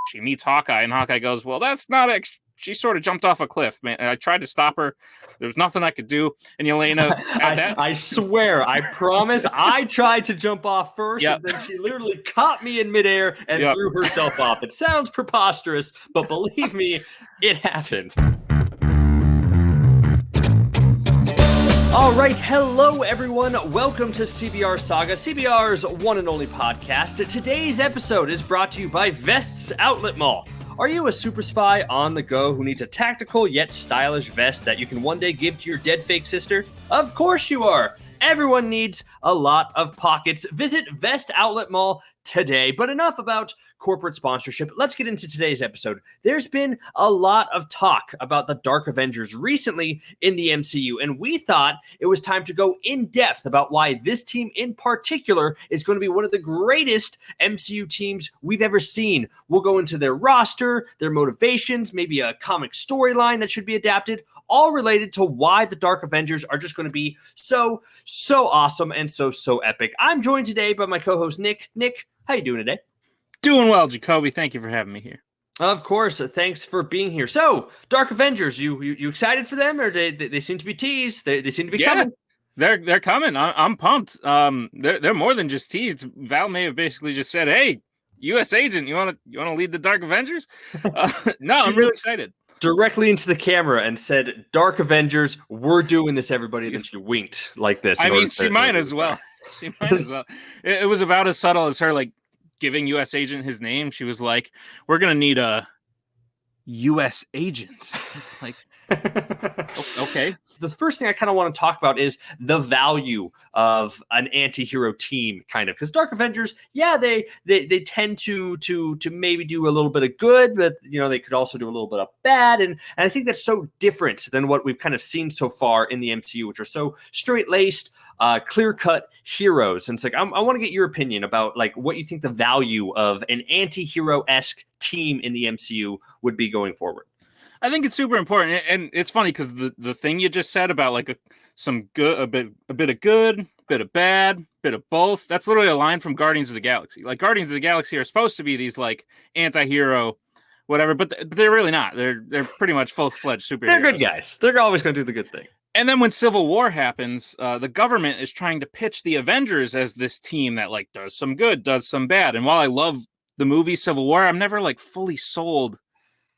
she meets Hawkeye, and Hawkeye goes, well, that's not she sort of jumped off a cliff, man. And I tried to stop her. There was nothing I could do. And Yelena, I swear, I promise, I tried to jump off first, and then she literally caught me in midair and threw herself off. It sounds preposterous, but believe me, it happened. All right, hello everyone. Welcome to CBR Saga, CBR's one and only podcast. Today's episode is brought to you by Vest's Outlet Mall. Are you a super spy on the go who needs a tactical yet stylish vest that you can one day give to your dead fake sister? Of course you are. Everyone needs a lot of pockets. Visit Vest Outlet Mall today. But enough about corporate sponsorship. Let's get into today's episode. There's been a lot of talk about the Dark Avengers recently in the MCU, and we thought it was time to go in depth about why this team in particular is going to be one of the greatest MCU teams we've ever seen. We'll go into their roster, their motivations, maybe a comic storyline that should be adapted, all related to why the Dark Avengers are just going to be so awesome and so epic. I'm joined today by my co-host Nick. Nick, how you doing today? Doing well, Jacoby. Thank you for having me here. Of course. Thanks for being here. So, Dark Avengers, you excited for them, or they seem to be teased? They seem to be coming. They're coming. I'm pumped. They're more than just teased. Val may have basically just said, "Hey, U.S. Agent, you want to lead the Dark Avengers?" No, I'm really excited. Directly into the camera and said, "Dark Avengers, we're doing this, everybody." Then she winked like this. I mean, she might as well. She might as well. It was about as subtle as her giving U.S. Agent his name. She was like, "We're gonna need a U.S. Agent." It's like, okay. The first thing I kind of want to talk about is the value of an anti-hero team, kind of, because Dark Avengers, they tend to maybe do a little bit of good, but they could also do a little bit of bad, and I think that's so different than what we've kind of seen so far in the MCU, which are so straight-laced, clear-cut heroes. And it's like, I want to get your opinion about what you think the value of an anti-hero-esque team in the MCU would be going forward. I think it's super important, and it's funny because the thing you just said about some good, a bit of good, bit of bad, bit of both. That's literally a line from Guardians of the Galaxy. Guardians of the Galaxy are supposed to be these anti-hero, whatever, but they're really not. They're pretty much full-fledged superheroes. They're good guys. They're always going to do the good thing. And then when Civil War happens, the government is trying to pitch the Avengers as this team that does some good, does some bad. And while I love the movie Civil War, I'm never fully sold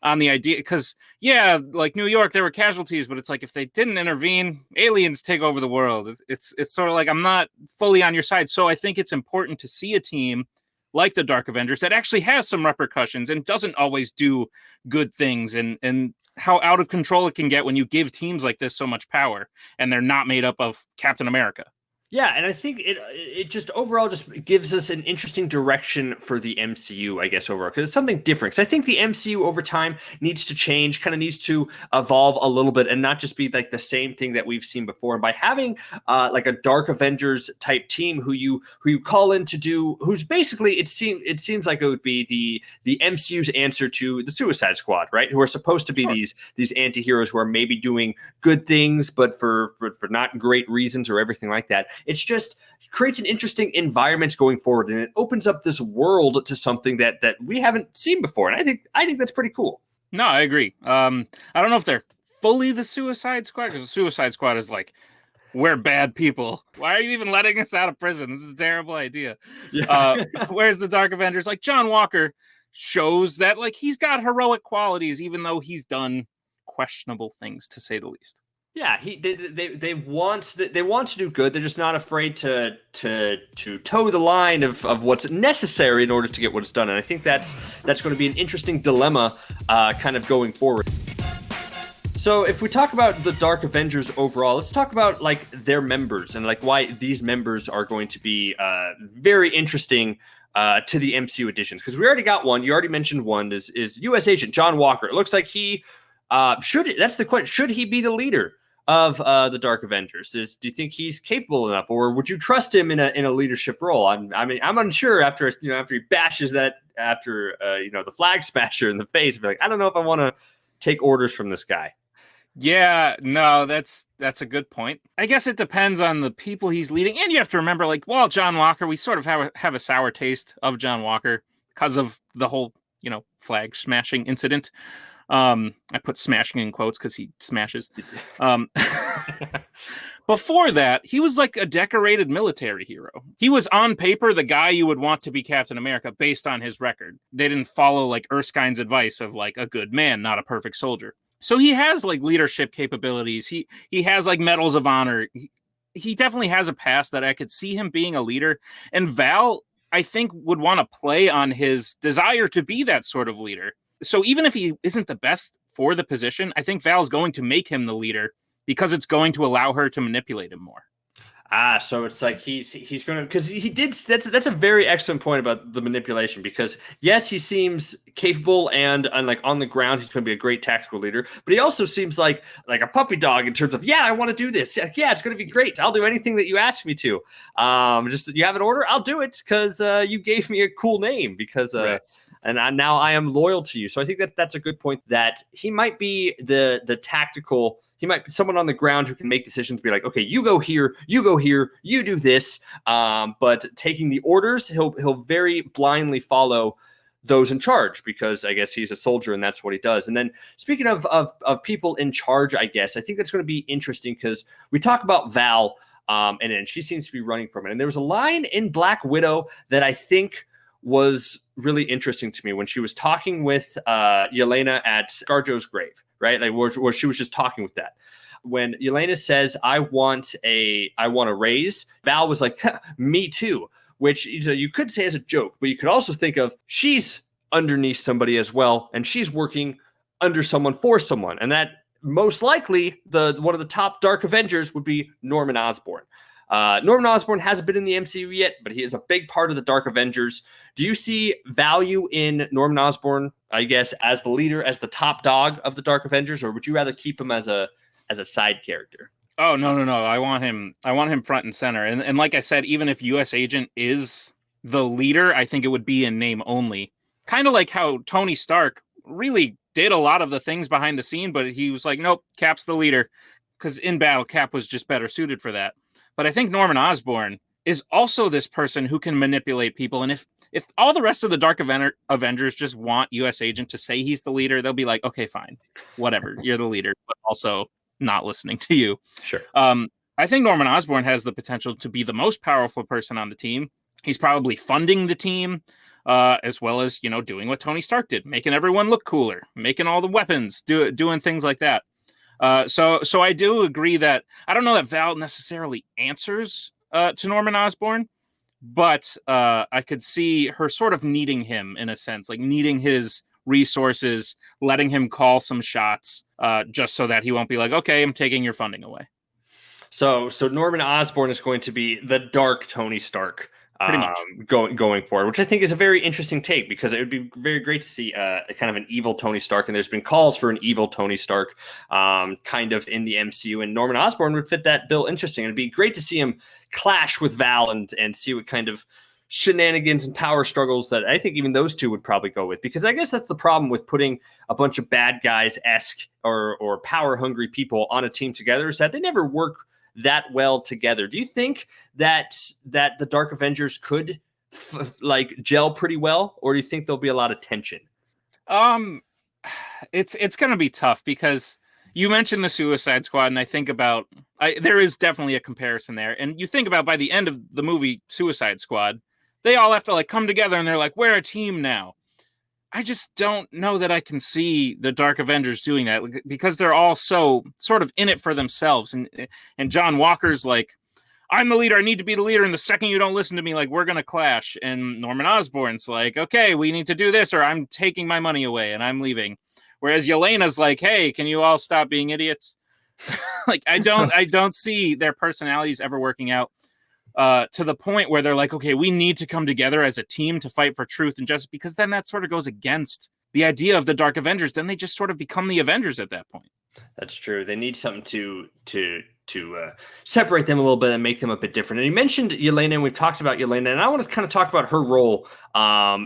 on the idea, because New York, there were casualties, but it's if they didn't intervene, aliens take over the world. It's sort of I'm not fully on your side. So I think it's important to see a team like the Dark Avengers that actually has some repercussions and doesn't always do good things, and how out of control it can get when you give teams like this so much power and they're not made up of Captain America. Yeah, and I think it just overall just gives us an interesting direction for the MCU, I guess, overall, because it's something different. Because I think the MCU over time needs to change, kind of needs to evolve a little bit and not just be the same thing that we've seen before. And by having a Dark Avengers type team who you call in to do, who's basically, it seems like it would be the MCU's answer to the Suicide Squad, right? Who are supposed to be these anti-heroes who are maybe doing good things, but for not great reasons or everything like that. It's just creates an interesting environment going forward, and it opens up this world to something that we haven't seen before. And I think that's pretty cool. No, I agree. I don't know if they're fully the Suicide Squad, because the Suicide Squad is we're bad people. Why are you even letting us out of prison? This is a terrible idea. Yeah. Whereas the Dark Avengers, John Walker, shows that he's got heroic qualities, even though he's done questionable things, to say the least. Yeah, they want to do good. They're just not afraid to toe the line of what's necessary in order to get what's done. And I think that's going to be an interesting dilemma, kind of going forward. So if we talk about the Dark Avengers overall, let's talk about their members and why these members are going to be very interesting to the MCU additions. Because we already got one. You already mentioned one. Is U.S. Agent John Walker. It looks like he that's the question. Should he be the leader of the Dark Avengers? Do you think he's capable enough, or would you trust him in a leadership role? I'm unsure after he bashes that after the flag smasher in the face. Be I don't know if I want to take orders from this guy. Yeah, no, that's a good point. I guess it depends on the people he's leading, and you have to remember, John Walker, we sort of have a sour taste of John Walker because of the whole flag smashing incident. I put smashing in quotes because he smashes. Before that, he was like a decorated military hero. He was on paper the guy you would want to be Captain America based on his record. They didn't follow like Erskine's advice of like a good man, not a perfect soldier. So he has like leadership capabilities. He has like medals of honor. He definitely has a past that I could see him being a leader. And Val, I think, would want to play on his desire to be that sort of leader. So even if he isn't the best for the position, I think Val's going to make him the leader because it's going to allow her to manipulate him more. So it's like he's going to, because he did. That's a very excellent point about the manipulation, because yes, he seems capable and like on the ground, he's going to be a great tactical leader, but he also seems like a puppy dog in terms of, yeah, I want to do this. Yeah, it's going to be great. I'll do anything that you ask me to. Just you have an order, I'll do it because you gave me a cool name because right. And now I am loyal to you. So I think that's a good point, that he might be the tactical. He might be someone on the ground who can make decisions, be like, okay, you go here, you do this. But taking the orders, he'll very blindly follow those in charge, because I guess he's a soldier and that's what he does. And then speaking of people in charge, I guess, I think that's going to be interesting because we talk about Val and then she seems to be running from it. And there was a line in Black Widow that I think was really interesting to me when she was talking with Yelena at ScarJo's grave. Right, like where she was just talking with that. When Yelena says, "I want a raise," Val was like, "Me too," which you could say as a joke, but you could also think of she's underneath somebody as well, and she's working under someone for someone, and that most likely one of the top Dark Avengers would be Norman Osborn. Norman Osborn hasn't been in the MCU yet, but he is a big part of the Dark Avengers. Do you see value in Norman Osborn, I guess, as the leader, as the top dog of the Dark Avengers, or would you rather keep him as a side character? Oh, no. I want him front and center. And like I said, even if U.S. Agent is the leader, I think it would be in name only. Kind of like how Tony Stark really did a lot of the things behind the scene, but he was like, nope, Cap's the leader, because in battle, Cap was just better suited for that. But I think Norman Osborn is also this person who can manipulate people. And if all the rest of the Dark Avengers just want U.S. Agent to say he's the leader, they'll be like, okay, fine, whatever, you're the leader, but also not listening to you. Sure. I think Norman Osborn has the potential to be the most powerful person on the team. He's probably funding the team, as well as, doing what Tony Stark did, making everyone look cooler, making all the weapons, doing things like that. So I do agree that I don't know that Val necessarily answers to Norman Osborn, but I could see her sort of needing him in a sense, like needing his resources, letting him call some shots, just so that he won't be like, okay, I'm taking your funding away. So Norman Osborn is going to be the dark Tony Stark. Going forward, which I think is a very interesting take, because it would be very great to see kind of an evil Tony Stark, and there's been calls for an evil Tony Stark kind of in the MCU, and Norman Osborn would fit that bill interesting. It'd be great to see him clash with Val and see what kind of shenanigans and power struggles that I think even those two would probably go with, because I guess that's the problem with putting a bunch of bad guys-esque or power-hungry people on a team together, is that they never work that well together. Do you think that the Dark Avengers could gel pretty well, or do you think there'll be a lot of tension? It's going to be tough, because you mentioned the Suicide Squad, and I think about there is definitely a comparison there. And you think about by the end of the movie Suicide Squad, they all have to come together, and they're like, we're a team now. I just don't know that I can see the Dark Avengers doing that, because they're all so sort of in it for themselves. And John Walker's like, I'm the leader, I need to be the leader, and the second you don't listen to me, we're going to clash. And Norman Osborn's like, okay, we need to do this, or I'm taking my money away and I'm leaving. Whereas Yelena's like, hey, can you all stop being idiots? I don't see their personalities ever working out to the point where they're like, okay, we need to come together as a team to fight for truth and justice, because then that sort of goes against the idea of the Dark Avengers. Then they just sort of become the Avengers at that point. That's true. They need something to separate them a little bit and make them a bit different. And you mentioned Yelena, and we've talked about Yelena, and I want to kind of talk about her role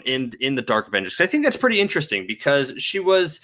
in the Dark Avengers, because I think that's pretty interesting, because she was,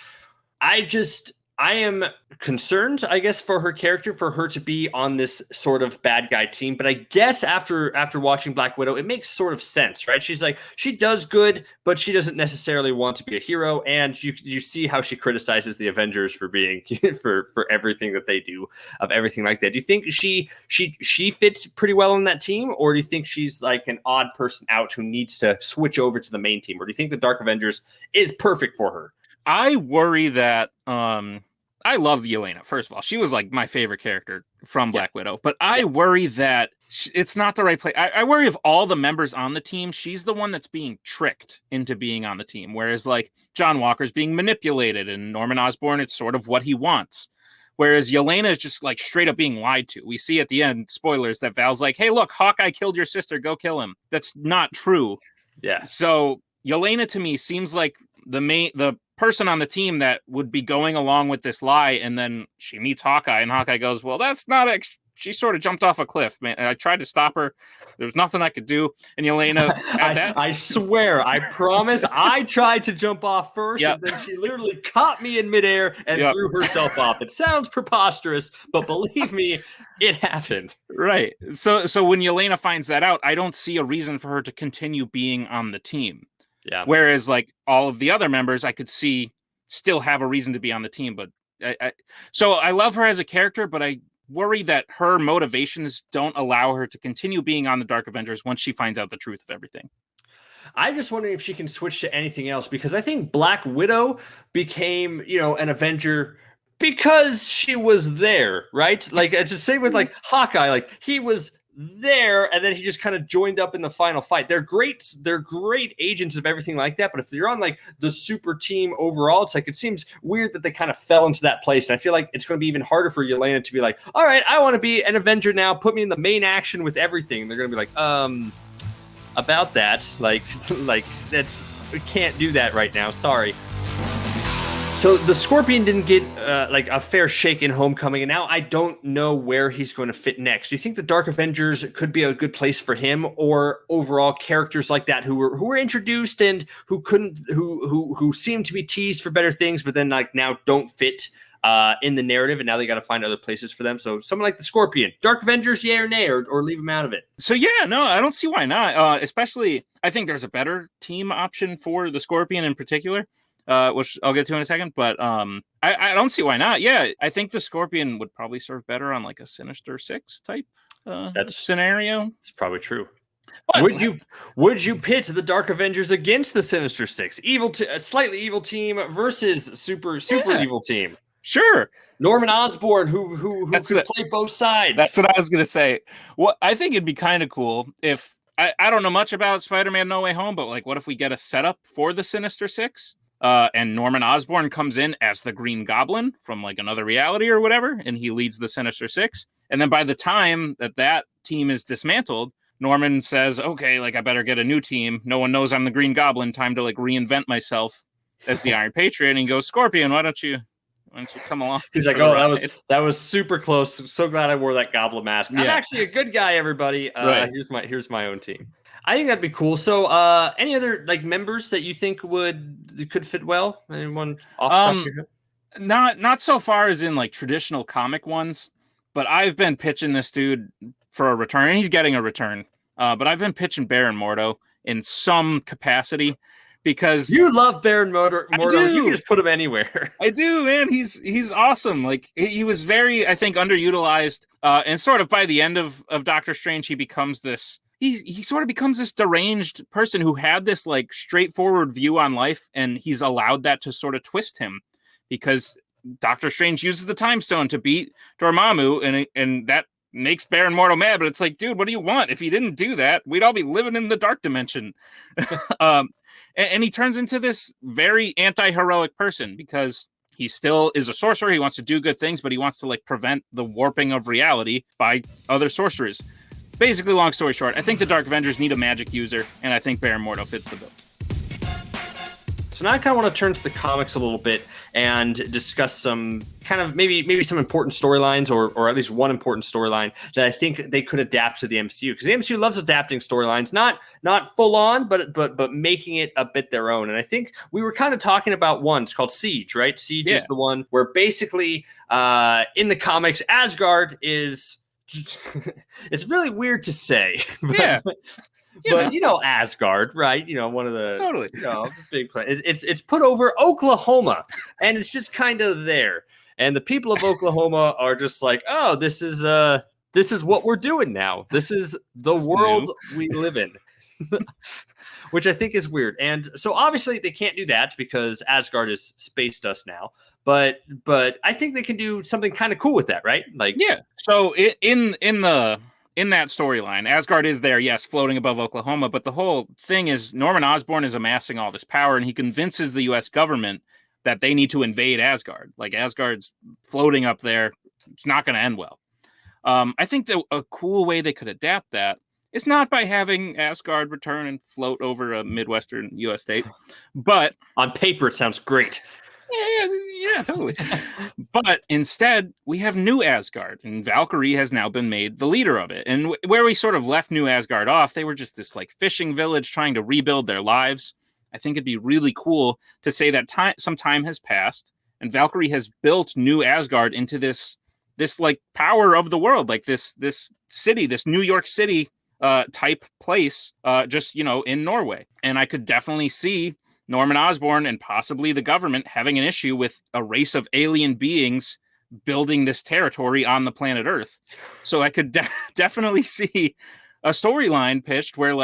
I am concerned, I guess, for her character, for her to be on this sort of bad guy team. But I guess after watching Black Widow, it makes sort of sense, right? She's like, she does good, but she doesn't necessarily want to be a hero. And you see how she criticizes the Avengers for being for everything that they do, of everything like that. Do you think she fits pretty well in that team, or do you think she's like an odd person out who needs to switch over to the main team, or do you think the Dark Avengers is perfect for her? I worry that I love Yelena. First of all, she was like my favorite character from Black Widow, but I worry that it's not the right place. I worry of all the members on the team, she's the one that's being tricked into being on the team. Whereas like John Walker's being manipulated, and Norman Osborn, it's sort of what he wants. Whereas Yelena is just like straight up being lied to. We see at the end, spoilers, that Val's like, hey, look, Hawkeye killed your sister. Go kill him. That's not true. Yeah. So Yelena to me seems like the person on the team that would be going along with this lie, and then she meets Hawkeye, and Hawkeye goes, well, that's not she sort of jumped off a cliff, man. I tried to stop her. There was nothing I could do. And Yelena, I swear, I promise, I tried to jump off first, and then she literally caught me in midair and threw herself off. It sounds preposterous, but believe me, it happened. Right. So when Yelena finds that out, I don't see a reason for her to continue being on the team. Yeah. Whereas like all of the other members, I could see still have a reason to be on the team. But so I love her as a character, but I worry that her motivations don't allow her to continue being on the Dark Avengers once she finds out the truth of everything. I'm just wondering if she can switch to anything else, because I think Black Widow became, an Avenger because she was there, right? Like, it's the same with like Hawkeye, like he was there and then he just kind of joined up in the final fight. They're great agents of everything like that, but if you're on like the super team overall, it's like, it seems weird that they kind of fell into that place. And I feel like it's going to be even harder for Yelena to be like, all right, I want to be an Avenger now, put me in the main action with everything. And they're going to be like, about that, like that's, we can't do that right now, sorry. So the Scorpion didn't get like a fair shake in Homecoming, and now I don't know where he's going to fit next. Do you think the Dark Avengers could be a good place for him, or overall characters like that who were introduced and who seemed to be teased for better things, but then like now don't fit in the narrative, and now they got to find other places for them? So someone like the Scorpion, Dark Avengers, yay or nay, or leave him out of it. So yeah, no, I don't see why not. Especially, I think there's a better team option for the Scorpion in particular. Which I'll get to in a second, but I don't see why not. Yeah, I think the Scorpion would probably serve better on like a Sinister Six type scenario. It's probably true. But would you pit the Dark Avengers against the Sinister Six, a slightly evil team versus super evil team? Sure. Norman Osborn, who could play both sides. That's what I was gonna say. Well, I think it'd be kind of cool if I don't know much about Spider-Man No Way Home, but like, what if we get a setup for the Sinister Six? And Norman Osborn comes in as the Green Goblin from like another reality or whatever, and he leads the Sinister Six. And then by the time that team is dismantled, Norman says, okay, like I better get a new team. No one knows I'm the Green Goblin. Time to like reinvent myself as the Iron Patriot. And he goes, Scorpion, why don't you come along? He's like, oh, that was super close. So glad I wore that Goblin mask. Yeah. I'm actually a good guy, everybody. Right. Here's my own team. I think that'd be cool. So, any other like members that you think could fit well? Anyone off the top of your head? Not so far as in like traditional comic ones, but I've been pitching this dude for a return, and he's getting a return. But I've been pitching Baron Mordo in some capacity because you love Baron Mordo. You can just put him anywhere. I do, man. He's awesome. Like he was very, I think, underutilized. And sort of by the end of Doctor Strange, he becomes this. He sort of becomes this deranged person who had this like straightforward view on life, and he's allowed that to sort of twist him because Doctor Strange uses the Time Stone to beat Dormammu, and that makes Baron Mordo mad. But it's like, dude, what do you want? If he didn't do that, we'd all be living in the dark dimension. And he turns into this very anti-heroic person because he still is a sorcerer. He wants to do good things, but he wants to like prevent the warping of reality by other sorcerers. Basically, long story short, I think the Dark Avengers need a magic user, and I think Baron Mordo fits the bill. So now I kind of want to turn to the comics a little bit and discuss some kind of maybe some important storylines, or at least one important storyline that I think they could adapt to the MCU, because the MCU loves adapting storylines, not full on, but making it a bit their own. And I think we were kind of talking about one. It's called Siege, right? Siege is the one where basically in the comics, Asgard is. It's really weird to say. But Asgard, right? One of the big planets. It's put over Oklahoma, and it's just kind of there. And the people of Oklahoma are just like, oh, this is what we're doing now. This is the world we live in. Which I think is weird. And so obviously they can't do that because Asgard is space dust now. But I think they can do something kind of cool with that, right? So in that storyline, Asgard is there, yes, floating above Oklahoma, but the whole thing is Norman Osborn is amassing all this power, and he convinces the U.S. government that they need to invade Asgard. Like, Asgard's floating up there. It's not going to end well. I think that a cool way they could adapt that is not by having Asgard return and float over a Midwestern U.S. state, but... On paper, it sounds great. Yeah, totally. But instead, we have New Asgard, and Valkyrie has now been made the leader of it. And where we sort of left New Asgard off, they were just this fishing village trying to rebuild their lives. I think it'd be really cool to say that some time has passed, and Valkyrie has built New Asgard into this power of the world, this city, this New York City type place, just in Norway. And I could definitely see Norman Osborn and possibly the government having an issue with a race of alien beings building this territory on the planet Earth. So I could definitely see a storyline pitched where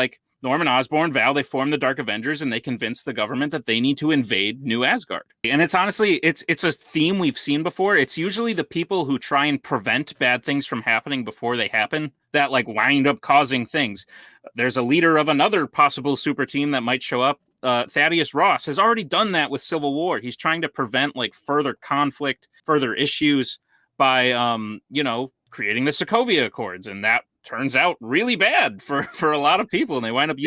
Norman Osborn, Val, they form the Dark Avengers, and they convince the government that they need to invade New Asgard. And it's honestly, it's a theme we've seen before. It's usually the people who try and prevent bad things from happening before they happen that wind up causing things. There's a leader of another possible super team that might show up. Thaddeus Ross has already done that with Civil War. He's trying to prevent further conflict, further issues by, creating the Sokovia Accords. And that turns out really bad for a lot of people. And they wind up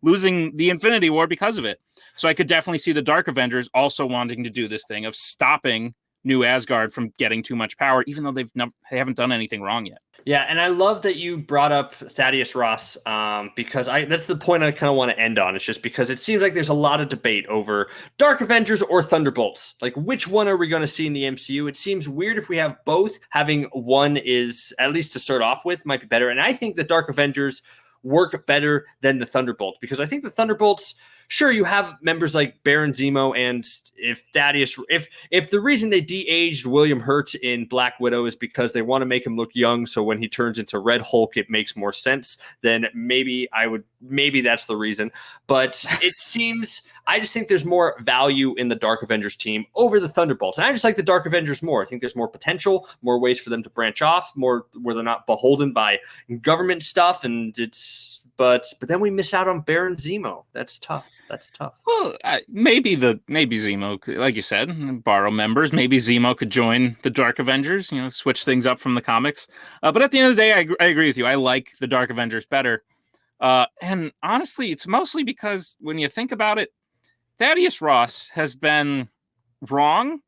losing the Infinity War because of it. So I could definitely see the Dark Avengers also wanting to do this thing of stopping New Asgard from getting too much power, even though they haven't done anything wrong yet. Yeah, and I love that you brought up Thaddeus Ross, because that's the point I kind of want to end on. It's just because it seems like there's a lot of debate over Dark Avengers or Thunderbolts. Which one are we going to see in the MCU? It seems weird if we have both. Having one is, at least to start off with, might be better. And I think the Dark Avengers work better than the Thunderbolts, because I think the Thunderbolts... Sure, you have members like Baron Zemo, and if the reason they de-aged William Hurt in Black Widow is because they want to make him look young, so when he turns into Red Hulk, it makes more sense, then maybe that's the reason. But it seems, I just think there's more value in the Dark Avengers team over the Thunderbolts. And I just like the Dark Avengers more. I think there's more potential, more ways for them to branch off, more where they're not beholden by government stuff, and But then we miss out on Baron Zemo. That's tough. Well, maybe Zemo, like you said, borrow members. Maybe Zemo could join the Dark Avengers. Switch things up from the comics. But at the end of the day, I agree with you. I like the Dark Avengers better. And honestly, it's mostly because when you think about it, Thaddeus Ross has been wrong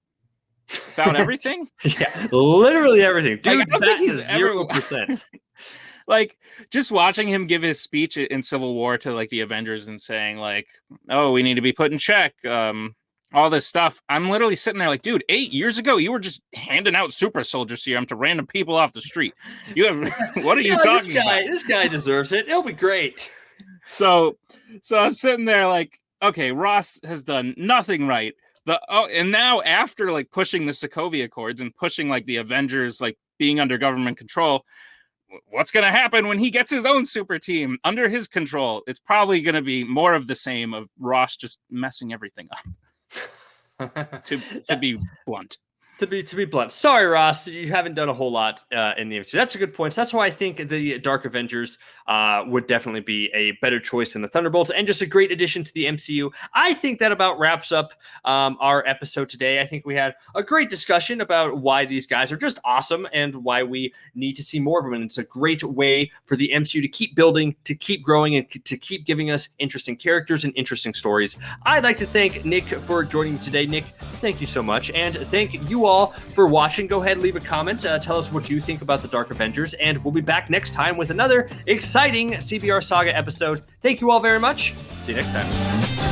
about everything. Yeah, literally everything. Dude, I don't think he's 0%. Just watching him give his speech in Civil War to the Avengers and saying oh, we need to be put in check, all this stuff. I'm literally sitting there dude, 8 years ago, you were just handing out super soldier serum to random people off the street. What are you talking about? This guy deserves it. It'll be great. So I'm sitting there okay, Ross has done nothing right. And now after pushing the Sokovia Accords and pushing the Avengers being under government control, what's going to happen when he gets his own super team under his control? It's probably going to be more of the same of Ross just messing everything up. to be blunt. To be blunt, sorry, Ross, you haven't done a whole lot in the MCU. That's a good point. So that's why I think the Dark Avengers would definitely be a better choice than the Thunderbolts, and just a great addition to the MCU. I think that about wraps up our episode today. I think we had a great discussion about why these guys are just awesome and why we need to see more of them. And it's a great way for the MCU to keep building, to keep growing, and to keep giving us interesting characters and interesting stories. I'd like to thank Nick for joining me today. Nick, thank you so much, and thank you all for watching. Go ahead, leave a comment, tell us what you think about the Dark Avengers, and we'll be back next time with another exciting CBR Saga episode. Thank you all very much. See you next time.